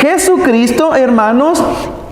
Jesucristo, hermanos,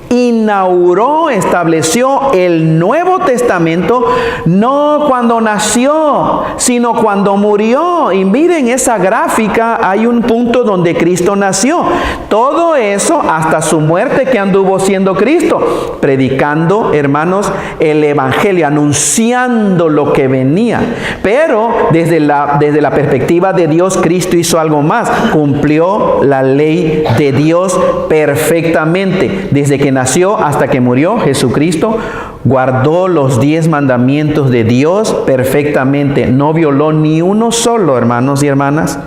inauguró, estableció el Nuevo Testamento no cuando nació, sino cuando murió. Y miren esa gráfica, hay un punto donde Cristo nació. Todo eso hasta su muerte que anduvo siendo Cristo, predicando, hermanos, el Evangelio, anunciando lo que venía. Pero desde la perspectiva de Dios, Cristo hizo algo más. Cumplió la ley de Dios perfectamente. Desde que nació hasta que murió, Jesucristo guardó los 10 mandamientos de Dios perfectamente. No violó ni uno solo, hermanos y hermanas.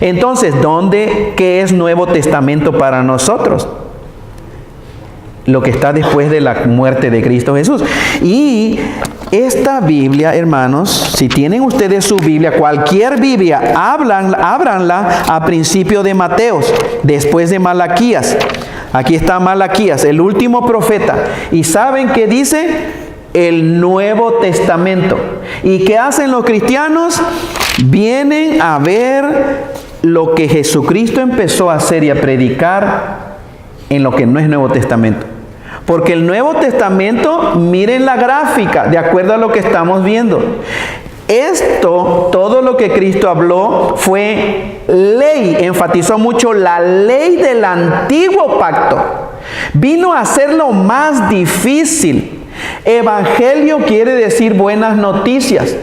Entonces, ¿qué es Nuevo Testamento para nosotros? Lo que está después de la muerte de Cristo Jesús. Y esta Biblia, hermanos, si tienen ustedes su Biblia, cualquier Biblia, ábranla a principio de Mateos, después de Malaquías. Aquí está Malaquías, el último profeta. ¿Y saben qué dice? El Nuevo Testamento. ¿Y qué hacen los cristianos? Vienen a ver lo que Jesucristo empezó a hacer y a predicar en lo que no es Nuevo Testamento. Porque el Nuevo Testamento, miren la gráfica, de acuerdo a lo que estamos viendo. Todo lo que Cristo habló fue ley, enfatizó mucho la ley del antiguo pacto. Vino a hacerlo más difícil. Evangelio quiere decir buenas noticias.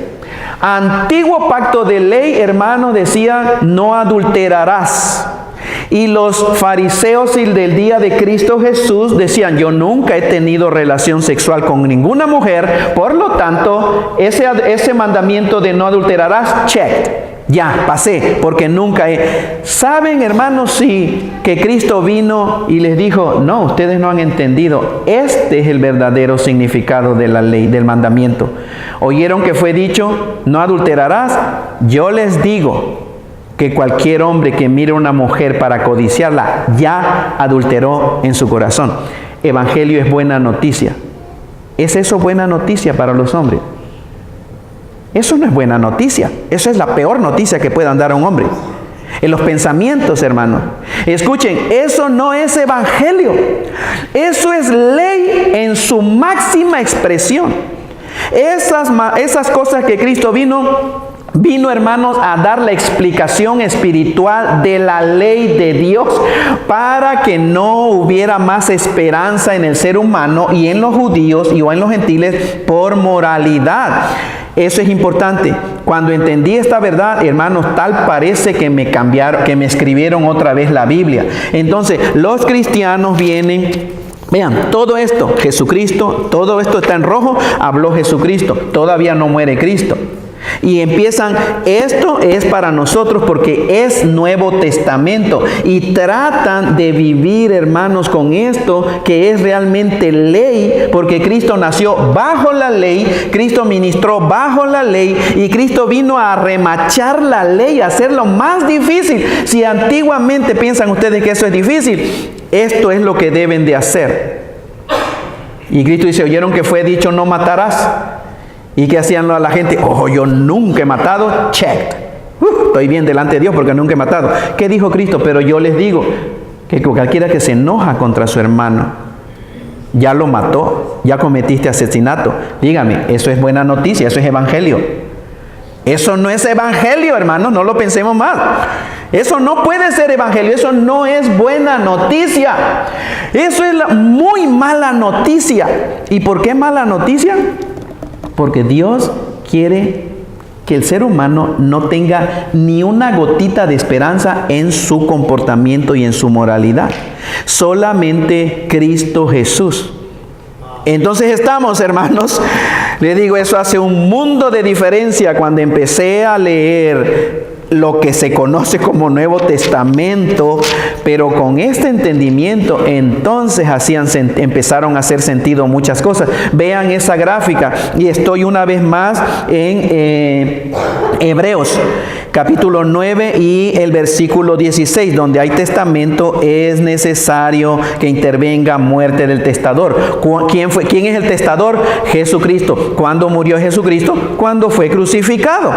Antiguo pacto de ley, hermano, decía, no adulterarás. Y los fariseos del día de Cristo Jesús decían, yo nunca he tenido relación sexual con ninguna mujer, por lo tanto, ese mandamiento de no adulterarás, check, ya, pasé, porque nunca he. ¿Saben, hermanos, sí, que Cristo vino y les dijo, no, ustedes no han entendido, este es el verdadero significado de la ley, del mandamiento? ¿Oyeron que fue dicho, no adulterarás? Yo les digo que cualquier hombre que mire a una mujer para codiciarla, ya adulteró en su corazón. Evangelio es buena noticia. ¿Es eso buena noticia para los hombres? Eso no es buena noticia. Eso es la peor noticia que puedan dar a un hombre. En los pensamientos, hermanos. Escuchen, eso no es evangelio. Eso es ley en su máxima expresión. Esas cosas que Cristo vino, hermanos, a dar la explicación espiritual de la ley de Dios para que no hubiera más esperanza en el ser humano y en los judíos y en los gentiles por moralidad. Eso es importante. Cuando entendí esta verdad, hermanos, tal parece que me cambiaron, que me escribieron otra vez la Biblia. Entonces, los cristianos vienen. Vean, todo esto, Jesucristo, todo esto está en rojo, habló Jesucristo, todavía no muere Cristo. Y empiezan, esto es para nosotros porque es Nuevo Testamento. Y tratan de vivir, hermanos, con esto que es realmente ley, porque Cristo nació bajo la ley, Cristo ministró bajo la ley y Cristo vino a remachar la ley, a hacerlo más difícil. Si antiguamente piensan ustedes que eso es difícil, esto es lo que deben de hacer. Y Cristo dice, ¿oyeron que fue dicho no matarás? ¿Y qué hacían a la gente? Oh, yo nunca he matado. Check. Estoy bien delante de Dios porque nunca he matado. ¿Qué dijo Cristo? Pero yo les digo que cualquiera que se enoja contra su hermano, ya lo mató, ya cometiste asesinato. Dígame, ¿eso es buena noticia? ¿Eso es evangelio? Eso no es evangelio, hermanos, no lo pensemos más. Eso no puede ser evangelio, eso no es buena noticia. Eso es muy mala noticia. ¿Y por qué mala noticia? Porque Dios quiere que el ser humano no tenga ni una gotita de esperanza en su comportamiento y en su moralidad. Solamente Cristo Jesús. Entonces estamos, hermanos, le digo, eso hace un mundo de diferencia cuando empecé a leer lo que se conoce como Nuevo Testamento, pero con este entendimiento entonces empezaron a hacer sentido muchas cosas. Vean esa gráfica y estoy una vez más en Hebreos capítulo 9 y el versículo 16, donde hay testamento, es necesario que intervenga muerte del testador. ¿Quién es el testador? Jesucristo. ¿Cuándo murió Jesucristo? Cuando fue crucificado.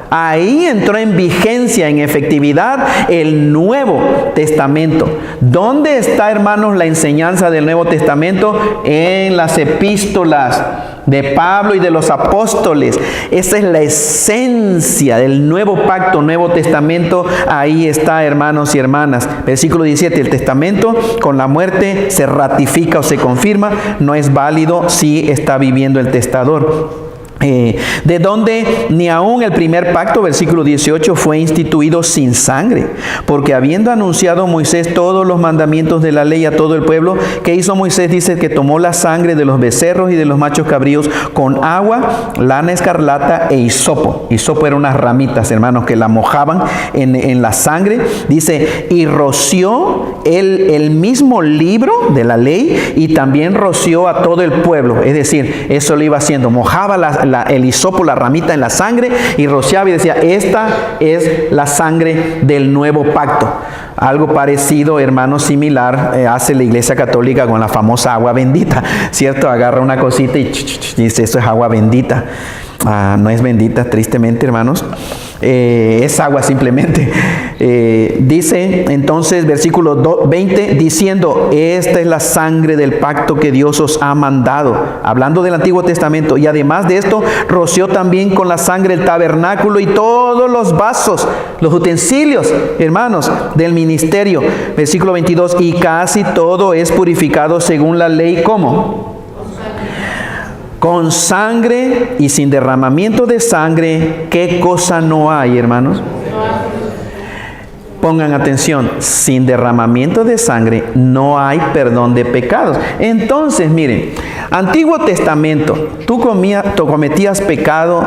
Ahí entró en vigencia, en efectividad, el Nuevo Testamento. ¿Dónde está, hermanos, la enseñanza del Nuevo Testamento? En las epístolas de Pablo y de los apóstoles. Esa es la esencia del nuevo pacto, Nuevo Testamento. Ahí está, hermanos y hermanas. Versículo 17, el testamento con la muerte se ratifica o se confirma, no es válido si está viviendo el testador. De donde ni aún el primer pacto, versículo 18, fue instituido sin sangre, porque habiendo anunciado Moisés todos los mandamientos de la ley a todo el pueblo, ¿qué hizo Moisés? Dice que tomó la sangre de los becerros y de los machos cabríos con agua, lana escarlata e hisopo. Hisopo eran unas ramitas, hermanos, que la mojaban en la sangre. Dice, y roció el mismo libro de la ley, y también roció a todo el pueblo. Es decir, eso lo iba haciendo, mojaba el hisopo, la ramita en la sangre, y rociaba y decía, esta es la sangre del nuevo pacto. Algo parecido, hermano, similar hace la Iglesia Católica con la famosa agua bendita, ¿cierto? Agarra una cosita y dice, esto es agua bendita. No es bendita, tristemente, hermanos. Es agua simplemente. Dice entonces, versículo 20, diciendo, esta es la sangre del pacto que Dios os ha mandado. Hablando del Antiguo Testamento. Y además de esto, roció también con la sangre el tabernáculo y todos los vasos, los utensilios, hermanos, del ministerio. Versículo 22, y casi todo es purificado según la ley. ¿Cómo? Con sangre, y sin derramamiento de sangre, ¿qué cosa no hay, hermanos? Pongan atención, sin derramamiento de sangre no hay perdón de pecados. Entonces, miren, Antiguo Testamento, tú cometías pecado,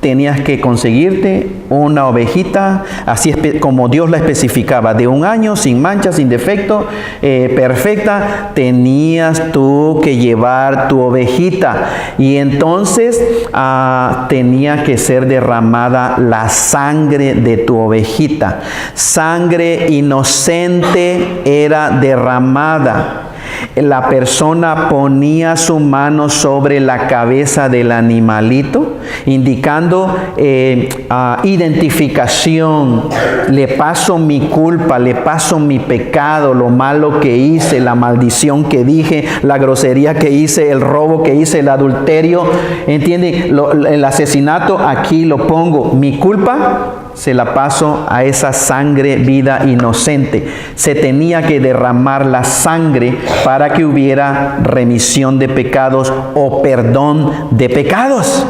tenías que conseguirte una ovejita, así como Dios la especificaba, de 1 año, sin mancha, sin defecto, perfecta. Tenías tú que llevar tu ovejita, y entonces tenía que ser derramada la sangre de tu ovejita. Sangre inocente era derramada. La persona ponía su mano sobre la cabeza del animalito, indicando identificación. Le paso mi culpa, le paso mi pecado, lo malo que hice, la maldición que dije, la grosería que hice, el robo que hice, el adulterio. ¿Entiende? El asesinato, aquí lo pongo. Mi culpa se la paso a esa sangre vida inocente. Se tenía que derramar la sangre para que hubiera remisión de pecados o perdón de pecados.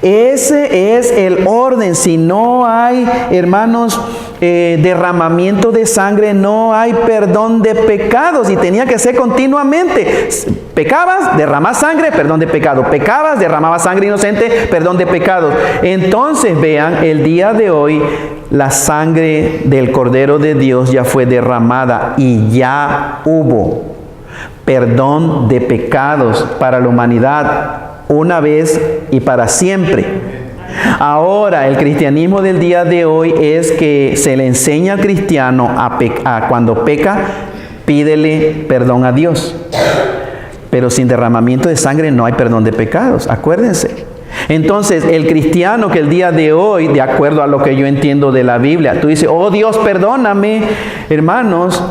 Ese es el orden. Si no hay, hermanos, derramamiento de sangre, no hay perdón de pecados, y tenía que ser continuamente. Pecabas, derramabas sangre, perdón de pecado. Pecabas, derramabas sangre inocente, perdón de pecados. Entonces, vean, el día de hoy la sangre del Cordero de Dios ya fue derramada y ya hubo perdón de pecados para la humanidad una vez y para siempre. Ahora, el cristianismo del día de hoy es que se le enseña al cristiano a cuando peca, pídele perdón a Dios. Pero sin derramamiento de sangre no hay perdón de pecados, acuérdense. Entonces, el cristiano que el día de hoy, de acuerdo a lo que yo entiendo de la Biblia, tú dices, oh Dios, perdóname, hermanos,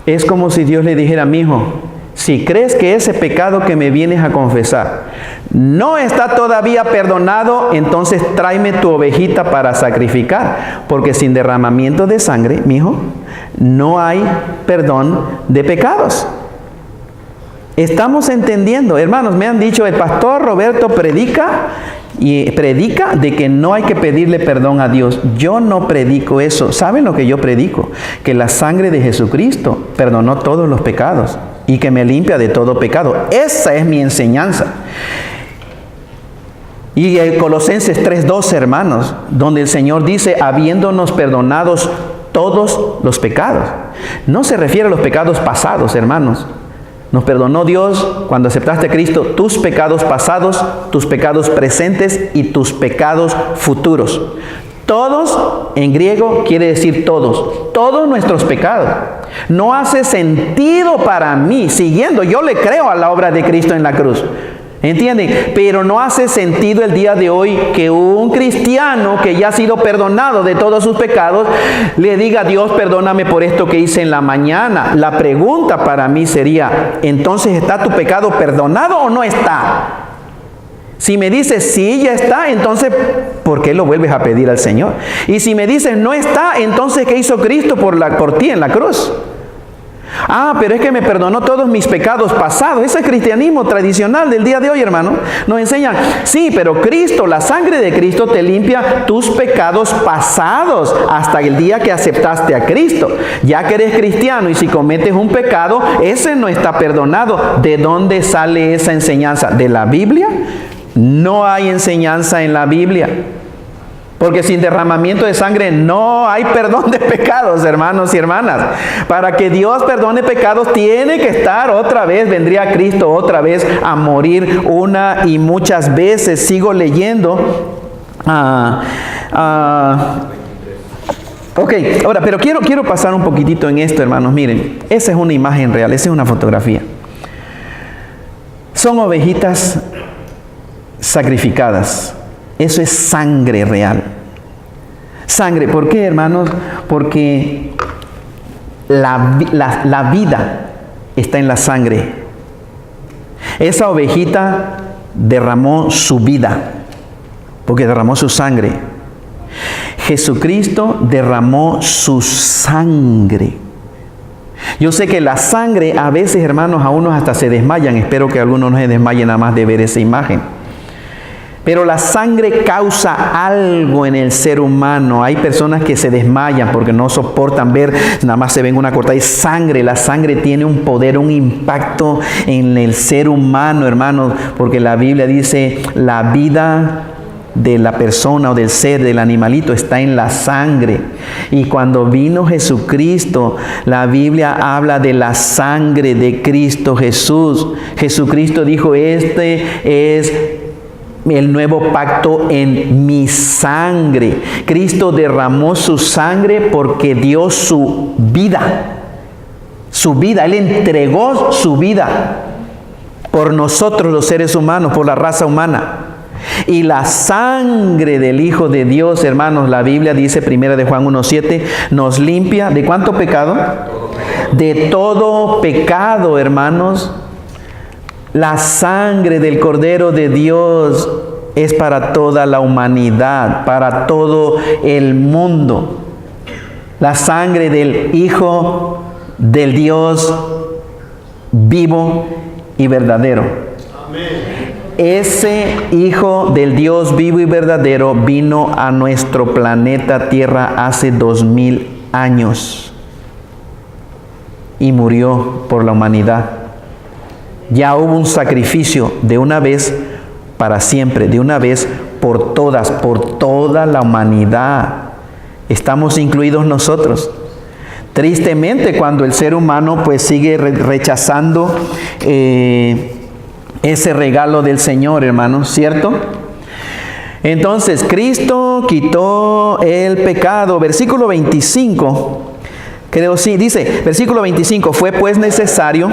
es como si Dios le dijera, mijo, si crees que ese pecado que me vienes a confesar no está todavía perdonado, entonces tráeme tu ovejita para sacrificar, porque sin derramamiento de sangre, mijo, no hay perdón de pecados. Estamos entendiendo, hermanos. Me han dicho, el pastor Roberto predica de que no hay que pedirle perdón a Dios. Yo no predico eso. ¿Saben lo que yo predico? Que la sangre de Jesucristo perdonó todos los pecados y que me limpia de todo pecado. Esa es mi enseñanza. Y el Colosenses 3:12, hermanos, donde el Señor dice, habiéndonos perdonados todos los pecados. No se refiere a los pecados pasados, hermanos. Nos perdonó Dios cuando aceptaste a Cristo tus pecados pasados, tus pecados presentes y tus pecados futuros. Todos, en griego, quiere decir todos nuestros pecados. No hace sentido para mí, yo le creo a la obra de Cristo en la cruz. ¿Entienden? Pero no hace sentido el día de hoy que un cristiano que ya ha sido perdonado de todos sus pecados le diga: Dios, perdóname por esto que hice en la mañana. La pregunta para mí sería: entonces, ¿está tu pecado perdonado o no está? Si me dices sí, ya está, entonces ¿por qué lo vuelves a pedir al Señor? Y si me dices no está, entonces ¿qué hizo Cristo por ti en la cruz? Pero es que me perdonó todos mis pecados pasados. Ese es el cristianismo tradicional del día de hoy, hermano. Nos enseñan, sí, pero Cristo, la sangre de Cristo te limpia tus pecados pasados hasta el día que aceptaste a Cristo. Ya que eres cristiano y si cometes un pecado, ese no está perdonado. ¿De dónde sale esa enseñanza? ¿De la Biblia? No hay enseñanza en la Biblia. Porque sin derramamiento de sangre no hay perdón de pecados, hermanos y hermanas. Para que Dios perdone pecados tiene que estar otra vez, vendría Cristo otra vez a morir una y muchas veces. Sigo leyendo. Ok, ahora, pero quiero pasar un poquitito en esto, hermanos. Miren, esa es una imagen real, esa es una fotografía. Son ovejitas sacrificadas. Eso es sangre real. Sangre, ¿por qué, hermanos? Porque la vida está en la sangre. Esa ovejita derramó su vida, porque derramó su sangre. Jesucristo derramó su sangre. Yo sé que la sangre a veces, hermanos, a unos hasta se desmayan. Espero que algunos no se desmayen nada más de ver esa imagen. Pero la sangre causa algo en el ser humano. Hay personas que se desmayan porque no soportan ver, nada más se ven una cortada de sangre. La sangre tiene un poder, un impacto en el ser humano, hermanos, porque la Biblia dice: la vida de la persona o del ser, del animalito, está en la sangre. Y cuando vino Jesucristo, la Biblia habla de la sangre de Cristo Jesús. Jesucristo dijo: este es el nuevo pacto en mi sangre. Cristo derramó su sangre porque dio su vida. Su vida. Él entregó su vida por nosotros los seres humanos, por la raza humana. Y la sangre del Hijo de Dios, hermanos, la Biblia dice, 1 de Juan 1:7, nos limpia. ¿De cuánto pecado? De todo pecado, hermanos. La sangre del Cordero de Dios es para toda la humanidad, para todo el mundo. La sangre del Hijo del Dios vivo y verdadero. Amén. Ese Hijo del Dios vivo y verdadero vino a nuestro planeta Tierra hace 2000 años y murió por la humanidad. Ya hubo un sacrificio de una vez para siempre, de una vez por todas, por toda la humanidad. Estamos incluidos nosotros. Tristemente, cuando el ser humano pues sigue rechazando ese regalo del Señor, hermanos, ¿cierto? Entonces, Cristo quitó el pecado. Versículo 25. Creo sí, dice, versículo 25, fue pues necesario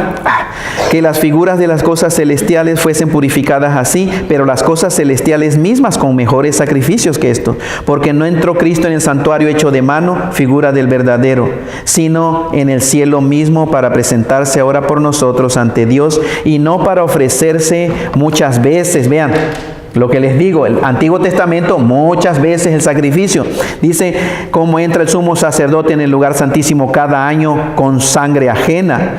que las figuras de las cosas celestiales fuesen purificadas así, pero las cosas celestiales mismas con mejores sacrificios que esto, porque no entró Cristo en el santuario hecho de mano, figura del verdadero, sino en el cielo mismo para presentarse ahora por nosotros ante Dios y no para ofrecerse muchas veces. Vean lo que les digo, el Antiguo Testamento, muchas veces el sacrificio. Dice, como entra el sumo sacerdote en el lugar santísimo cada año con sangre ajena.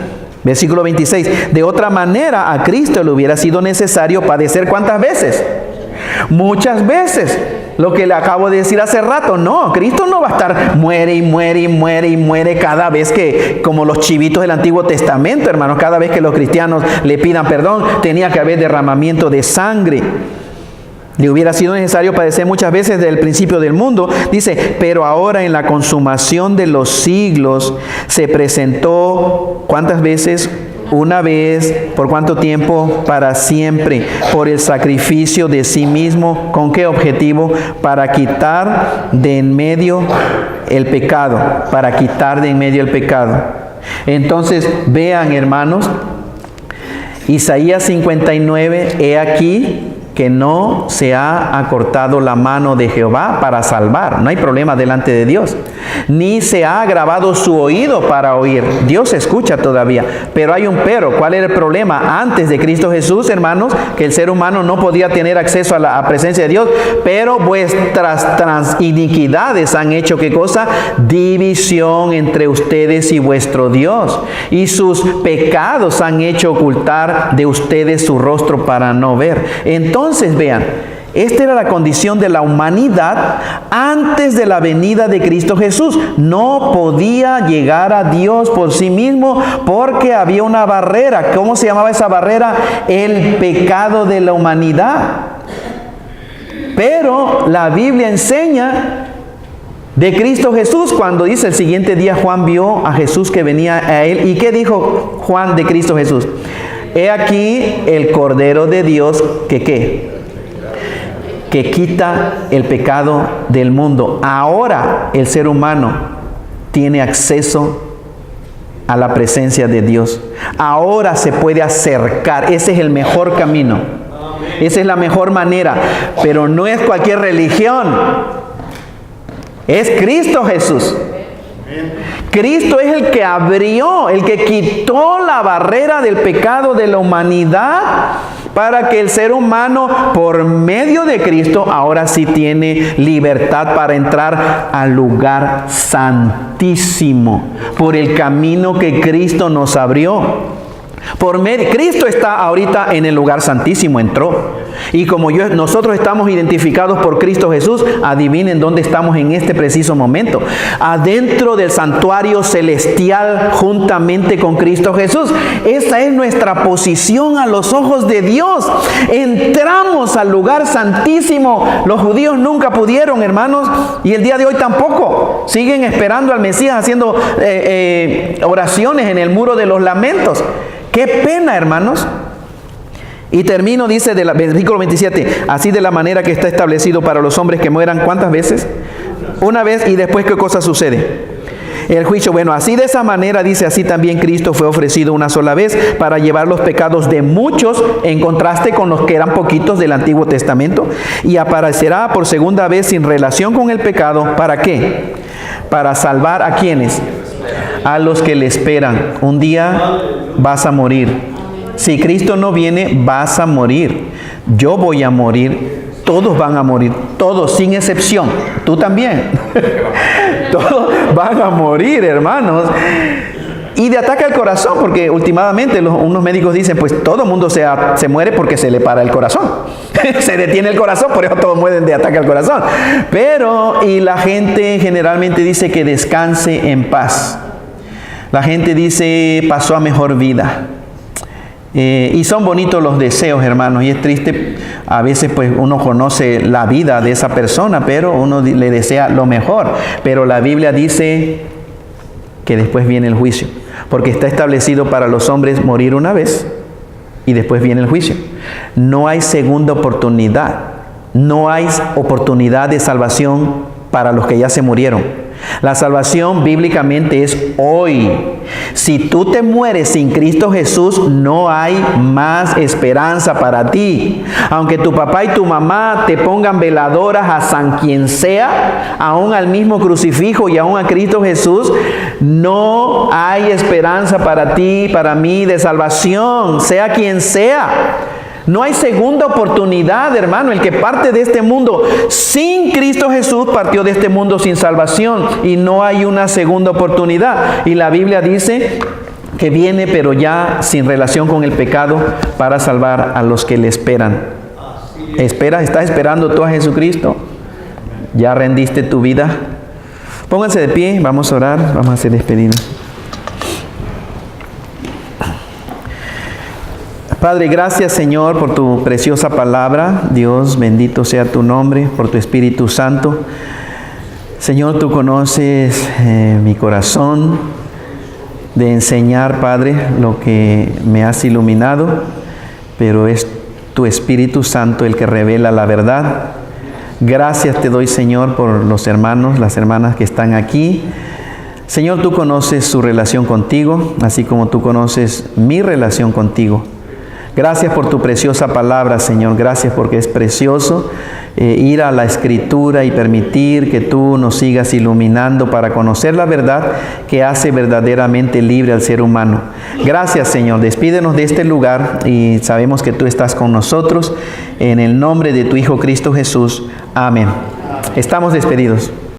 Versículo 26, de otra manera a Cristo le hubiera sido necesario padecer ¿cuántas veces? Muchas veces. Lo que le acabo de decir hace rato, no, Cristo no va a estar muere y muere y muere y muere cada vez que, como los chivitos del Antiguo Testamento, hermanos, cada vez que los cristianos le pidan perdón, tenía que haber derramamiento de sangre. Le hubiera sido necesario padecer muchas veces desde el principio del mundo. Dice, pero ahora en la consumación de los siglos se presentó, ¿cuántas veces? Una vez. ¿Por cuánto tiempo? Para siempre. Por el sacrificio de sí mismo. ¿Con qué objetivo? Para quitar de en medio el pecado. Para quitar de en medio el pecado. Entonces, vean, hermanos, Isaías 59, he aquí que no se ha acortado la mano de Jehová para salvar. No hay problema delante de Dios. Ni se ha agravado su oído para oír. Dios escucha todavía. Pero hay un pero. ¿Cuál era el problema? Antes de Cristo Jesús, hermanos, que el ser humano no podía tener acceso a la presencia de Dios. Pero vuestras iniquidades han hecho, ¿qué cosa? División entre ustedes y vuestro Dios. Y sus pecados han hecho ocultar de ustedes su rostro para no ver. Entonces vean, esta era la condición de la humanidad antes de la venida de Cristo Jesús. No podía llegar a Dios por sí mismo porque había una barrera. ¿Cómo se llamaba esa barrera? El pecado de la humanidad. Pero la Biblia enseña de Cristo Jesús cuando dice el siguiente día Juan vio a Jesús que venía a él. ¿Y qué dijo Juan de Cristo Jesús? He aquí el Cordero de Dios que quita el pecado del mundo. Ahora el ser humano tiene acceso a la presencia de Dios. Ahora se puede acercar. Ese es el mejor camino. Esa es la mejor manera. Pero no es cualquier religión. Es Cristo Jesús. Cristo es el que abrió, el que quitó la barrera del pecado de la humanidad para que el ser humano, por medio de Cristo, ahora sí tiene libertad para entrar al lugar santísimo por el camino que Cristo nos abrió. Cristo está ahorita en el lugar santísimo, entró. Y como nosotros estamos identificados por Cristo Jesús, adivinen dónde estamos en este preciso momento. Adentro del santuario celestial juntamente con Cristo Jesús. Esa es nuestra posición a los ojos de Dios. Entramos al lugar santísimo. Los judíos nunca pudieron, hermanos, y el día de hoy tampoco. Siguen esperando al Mesías haciendo oraciones en el muro de los lamentos. ¡Qué pena, hermanos! Y termino, dice, del versículo 27, así de la manera que está establecido para los hombres que mueran, ¿cuántas veces? Una vez, y después, ¿qué cosa sucede? El juicio. Bueno, así de esa manera, dice, así también Cristo fue ofrecido una sola vez para llevar los pecados de muchos, en contraste con los que eran poquitos del Antiguo Testamento, y aparecerá por segunda vez sin relación con el pecado. ¿Para qué? Para salvar ¿a quiénes? A los que le esperan. Un día vas a morir. Si Cristo no viene, vas a morir. Yo voy a morir. Todos van a morir. Todos, sin excepción. Tú también. Todos van a morir, hermanos. Y de ataque al corazón, porque últimamente unos médicos dicen, pues todo el mundo se muere porque se le para el corazón. Se detiene el corazón, por eso todos mueren de ataque al corazón. Y la gente generalmente dice que descanse en paz. La gente dice, pasó a mejor vida. Y son bonitos los deseos, hermanos, y es triste, a veces pues uno conoce la vida de esa persona, pero uno le desea lo mejor. Pero la Biblia dice que después viene el juicio, porque está establecido para los hombres morir una vez y después viene el juicio. No hay segunda oportunidad, no hay oportunidad de salvación para los que ya se murieron. La salvación bíblicamente es hoy. Si tú te mueres sin Cristo Jesús, no hay más esperanza para ti. Aunque tu papá y tu mamá te pongan veladoras a San quien sea, aún al mismo crucifijo y aún a Cristo Jesús, no hay esperanza para ti, para mí, de salvación, sea quien sea. No hay segunda oportunidad, hermano. El que parte de este mundo sin Cristo Jesús partió de este mundo sin salvación, y no hay una segunda oportunidad. Y la Biblia dice que viene, pero ya sin relación con el pecado, para salvar a los que le esperan. ¿Estás esperando tú a Jesucristo? ¿Ya rendiste tu vida? Pónganse de pie, vamos a orar, vamos a hacer despedida. Padre, gracias, Señor, por tu preciosa palabra. Dios, bendito sea tu nombre, por tu Espíritu Santo. Señor, tú conoces mi corazón de enseñar, Padre, lo que me has iluminado, pero es tu Espíritu Santo el que revela la verdad. Gracias te doy, Señor, por los hermanos, las hermanas que están aquí. Señor, tú conoces su relación contigo, así como tú conoces mi relación contigo. Gracias por tu preciosa palabra, Señor. Gracias porque es precioso ir a la Escritura y permitir que tú nos sigas iluminando para conocer la verdad que hace verdaderamente libre al ser humano. Gracias, Señor. Despídenos de este lugar y sabemos que tú estás con nosotros. En el nombre de tu Hijo Cristo Jesús. Amén. Estamos despedidos.